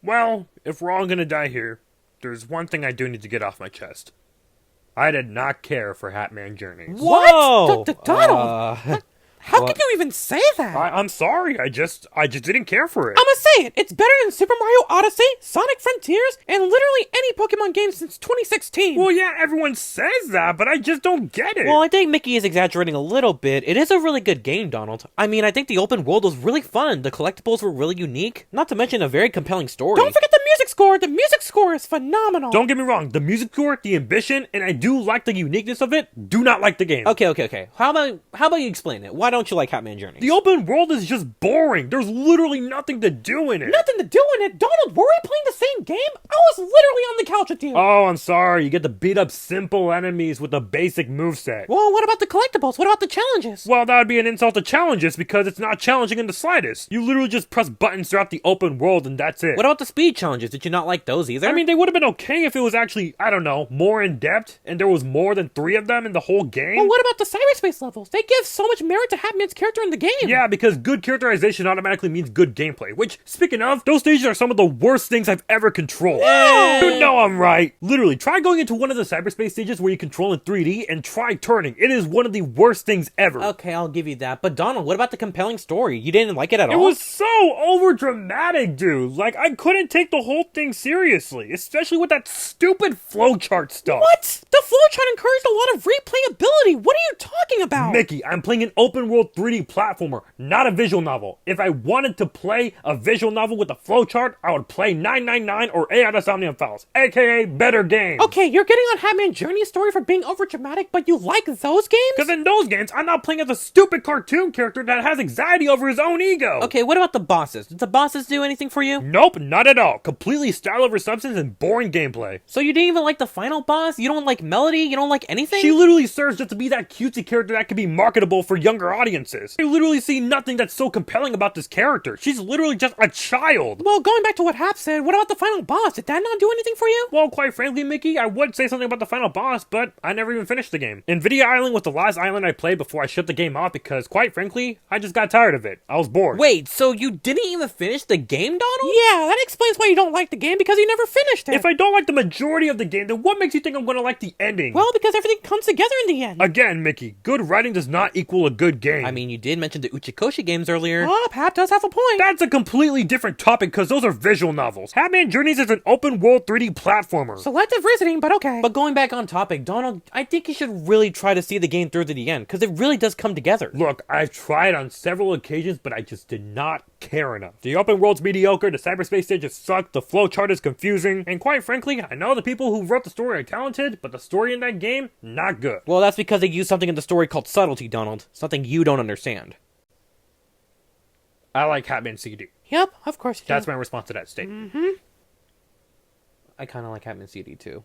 Well, if we're all gonna die here, there's one thing I do need to get off my chest. I did not care for HapMan Journeys. Whoa! Donald! How what? could you even say that? I'm sorry, I just didn't care for it. I'ma say it. It's better than Super Mario Odyssey, Sonic Frontiers, and literally any Pokemon game since 2016. Well, yeah, everyone says that, but I just don't get it. Well, I think Mickey is exaggerating a little bit. It is a really good game, Donald. I mean, I think the open world was really fun. The collectibles were really unique. Not to mention a very compelling story. Don't forget the music score. The music score is phenomenal. Don't get me wrong, the music score, the ambition, and I do like the uniqueness of it, do not like the game. Okay. How about you explain it? Why don't you like HapMan Journeys? The open world is just boring. There's literally nothing to do in it. Nothing to do in it. Donald, were we playing the same game? I was literally on the couch with you. Oh, I'm sorry. You get to beat up simple enemies with a basic moveset. Well, what about the collectibles? What about the challenges? Well, that would be an insult to challenges because it's not challenging in the slightest. You literally just press buttons throughout the open world and that's it. What about the speed challenges? Did you not like those either? I mean, they would have been okay if it was actually, I don't know, more in depth and there was more than 3 of them in the whole game. Well, what about the cyberspace levels? They give so much merit to HapMan's character in the game. Yeah, because good characterization automatically means good gameplay, which, speaking of, those stages are some of the worst things I've ever controlled. Whoa! You know I'm right. Literally, try going into one of the cyberspace stages where you control in 3D and try turning. It is one of the worst things ever. Okay, I'll give you that. But Donald, what about the compelling story? You didn't like it at all? It was so over-dramatic, dude. Like, I couldn't take the whole thing seriously, especially with that stupid flowchart stuff. What? The flowchart encouraged a lot of replayability. What are you talking about? Mickey, I'm playing an open-world 3D platformer, not a visual novel. If I wanted to play a visual novel with a flowchart, I would play 999 or 8 out of Somnium Files, aka better games. Okay, you're getting on HapMan Journey's story for being overdramatic, but you like those games? Because in those games, I'm not playing as a stupid cartoon character that has anxiety over his own ego. Okay, what about the bosses? Did the bosses do anything for you? Nope, not at all. Completely style over substance and boring gameplay. So you didn't even like the final boss? You don't like Melody? You don't like anything? She literally serves just to be that cutesy character that could be marketable for younger audiences. I literally see nothing that's so compelling about this character. She's literally just a child. Well, going back to what Hap said, what about the final boss? Did that not do anything for you? Well, quite frankly, Mickey, I would say something about the final boss, but I never even finished the game. Invidia Island was the last island I played before I shut the game off because, quite frankly, I just got tired of it. I was bored. Wait, so you didn't even finish the game, Donald? Yeah, that explains why you don't like the game, because you never finished it. If I don't like the majority of the game, then what makes you think I'm going to like the ending? Well, because everything comes together in the end. Again, Mickey, good writing does not equal a good game. I mean, you did mention the Uchikoshi games earlier. Oh, Hap does have a point. That's a completely different topic because those are visual novels. HapMan Journeys is an open-world 3D platformer. Selective reasoning, but okay. But going back on topic, Donald, I think you should really try to see the game through to the end, because it really does come together. Look, I've tried on several occasions, but I just did not care enough. The open world's mediocre, the cyberspace stages suck, the flowchart is confusing, and quite frankly, I know the people who wrote the story are talented, but the story in that game, not good. Well, that's because they used something in the story called subtlety, Donald. Something you don't understand. I like HapMan CD. Yep, of course you do. That's my response to that statement. I kind of like HapMan CD too.